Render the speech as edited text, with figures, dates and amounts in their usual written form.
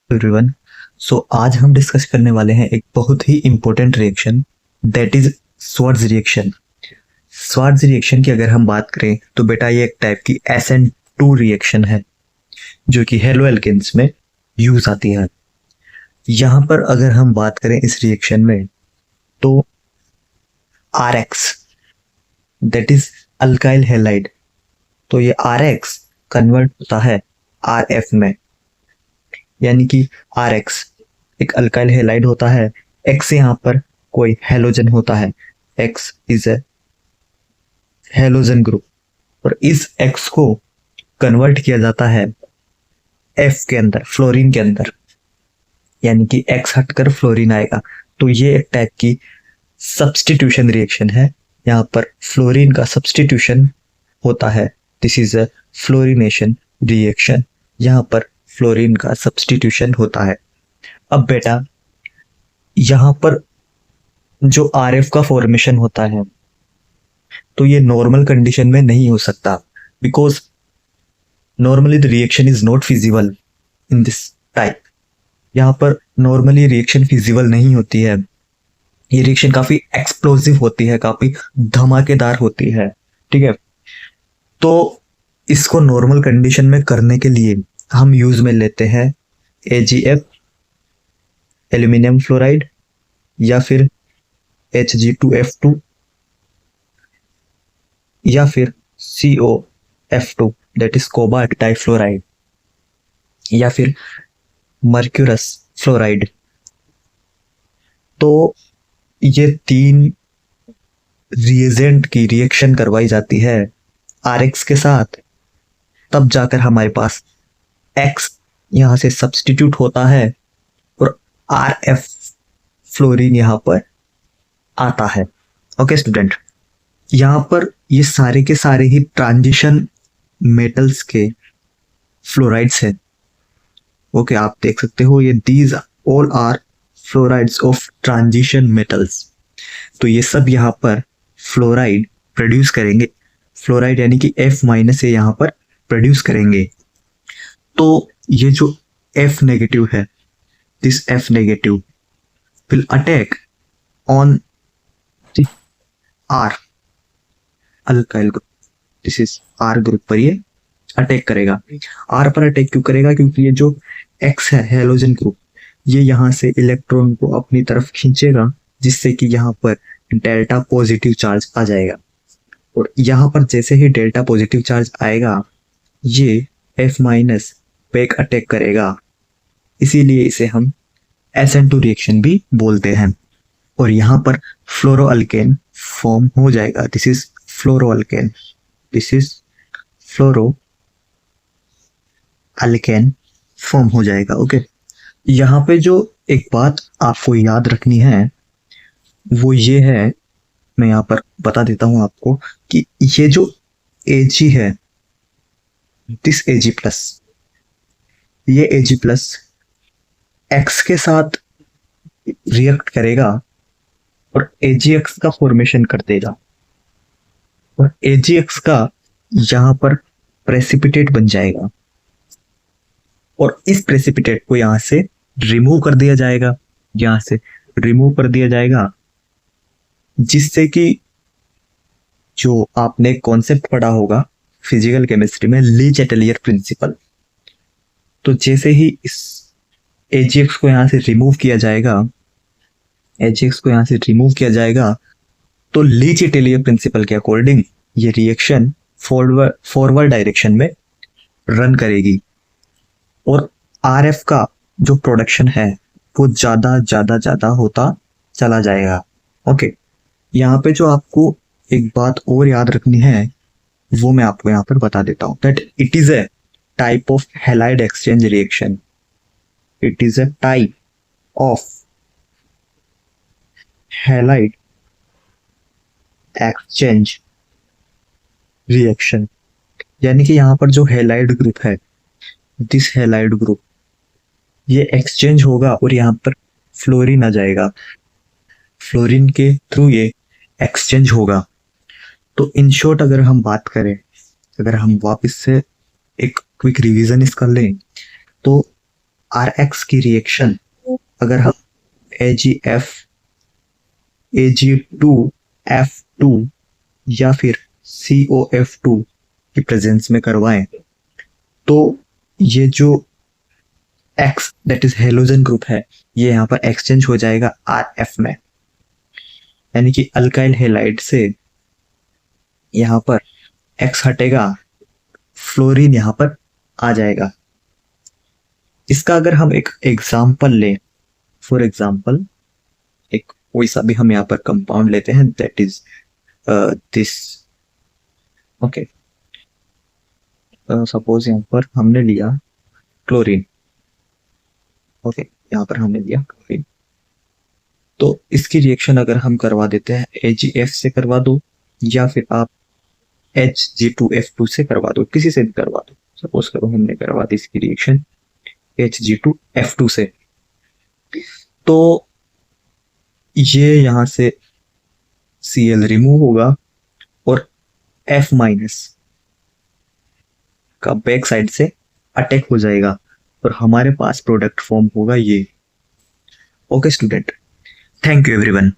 Everyone. सो आज हम discuss करने वाले हैं एक बहुत ही important reaction, that is Swarts reaction. Swarts reaction की अगर हम बात करें तो बेटा ये एक टाइप की SN2 रिएक्शन है जो कि हेलो एल्केन्स में यूज आती है। यहाँ पर अगर हम बात करें इस रिएक्शन में तो RX that is alkyl halide, तो ये RX कन्वर्ट होता है RF में, यानी कि RX एक अल्काइल हैलाइड होता है। X यहाँ पर कोई हेलोजन होता है, X is a halogen group, और इस X को कन्वर्ट किया जाता है F के अंदर, फ्लोरीन के अंदर, यानी कि X हटकर फ्लोरीन आएगा। तो ये एक टाइप की सब्स्टिट्यूशन रिएक्शन है। यहाँ पर फ्लोरीन का सब्स्टिट्यूशन होता है। This is a fluorination reaction. यहाँ पर फ्लोरीन का सब्स्टिट्यूशन होता है। अब बेटा यहाँ पर जो RF का फॉर्मेशन होता है तो ये नॉर्मल कंडीशन में नहीं हो सकता, because normally the reaction is not feasible in this type. यहाँ पर नॉर्मली रिएक्शन फिजिबल नहीं होती है। ये रिएक्शन काफी एक्सप्लोसिव होती है, काफी धमाकेदार होती है, ठीक है। तो इसको नॉर्मल कंडीशन में करने के लिए हम यूज में लेते हैं AgF एल्यूमिनियम फ्लोराइड या फिर Hg2F2 या फिर COF2 that is cobalt difluoride या फिर मर्क्यूरस फ्लोराइड। तो ये तीन रिएजेंट की रिएक्शन करवाई जाती है RX के साथ, तब जाकर हमारे पास X यहां से सब्स्टिट्यूट होता है और RF फ्लोरीन यहां पर आता है। ओके स्टूडेंट, यहां पर ये सारे के सारे ही ट्रांजिशन मेटल्स के फ्लोराइड्स हैं। ओके, आप देख सकते हो ये these all are fluorides of transition metals. तो ये सब यहाँ पर फ्लोराइड प्रोड्यूस करेंगे, फ्लोराइड यानी कि F- से यहाँ पर प्रोड्यूस करेंगे। तो ये जो F नेगेटिव है, this F negative will attack on R alkyl group, this is R group पर ये अटैक करेगा। R पर अटैक क्यों करेगा? क्योंकि ये जो X है हेलोजन ग्रुप, ये यहाँ से इलेक्ट्रॉन को अपनी तरफ खींचेगा, जिससे कि यहाँ पर डेल्टा पॉजिटिव चार्ज आ जाएगा। और यहाँ पर जैसे ही डेल्टा पॉजिटिव चार्ज आएगा ये F- पे एक अटैक करेगा, इसीलिए इसे हम SN2 रिएक्शन भी बोलते हैं। और यहाँ पर फ्लोरोअल्केन फॉर्म हो जाएगा। This is fluoroalkane, this is fluoroalkane form हो जाएगा। ओके, यहाँ पे जो एक बात आपको याद रखनी है वो ये है, मैं यहाँ पर बता देता हूं आपको कि ये जो Ag है, दिस Ag प्लस, ये Ag प्लस X के साथ रिएक्ट करेगा और AgX का फॉर्मेशन कर देगा, और AgX का यहाँ पर प्रेसिपिटेट बन जाएगा, और इस प्रेसिपिटेट को यहाँ से रिमूव कर दिया जाएगा, यहाँ से रिमूव कर दिया जाएगा, जिससे कि जो आपने कॉन्सेप्ट पढ़ा होगा फिजिकल केमिस्ट्री में, ली चैटेलियर प्रिंसिपल। तो जैसे ही इस AgX को यहाँ से रिमूव किया जाएगा, AgX को यहाँ से रिमूव किया जाएगा, तो ली चैटेलियर प्रिंसिपल के अकॉर्डिंग ये रिएक्शन फॉरवर्ड डायरेक्शन में रन करेगी, और RF का जो प्रोडक्शन है वो ज्यादा ज्यादा ज्यादा होता चला जाएगा। ओके, यहाँ पे जो आपको एक बात और याद रखनी है वो मैं आपको यहाँ पर बता देता हूँ, that it is a type of halide exchange reaction. It is a type of halide exchange reaction, यानी कि यहाँ पर जो हैलाइड ग्रुप है, दिस हैलाइड ग्रुप, ये एक्सचेंज होगा और यहाँ पर फ्लोरीन आ जाएगा, फ्लोरीन के थ्रू ये एक्सचेंज होगा। तो इन शॉर्ट अगर हम बात करें, अगर हम वापस से एक क्विक रिवीजन इसका लें, तो RX की रिएक्शन अगर हम AgF Ag2F2 या फिर COF2 की प्रेजेंस में करवाएं तो ये जो X that is halogen group है ये यहाँ पर एक्सचेंज हो जाएगा RF में, यानी कि अल्काइल हेलाइड से यहाँ पर X हटेगा, फ्लोरीन यहाँ पर आ जाएगा। इसका अगर हम एक एग्जाम्पल लें, फॉर एग्जाम्पल एक कोई सा भी हम यहाँ पर कंपाउंड लेते हैं that is this, okay, suppose यहाँ पर हमने लिया क्लोरीन, ओके, यहाँ पर हमने लिया क्लोरीन। तो इसकी रिएक्शन अगर हम करवा देते हैं AgF से करवा दो या फिर आप Hg2F2 से करवा दो, किसी से भी करवा दो। सपोज करो हमने करवा दी इसकी रिएक्शन Hg2F2 से, तो ये यहां से Cl रिमूव होगा और F माइनस का बैक साइड से अटैक हो जाएगा और हमारे पास प्रोडक्ट फॉर्म होगा ये। Okay student, thank you everyone.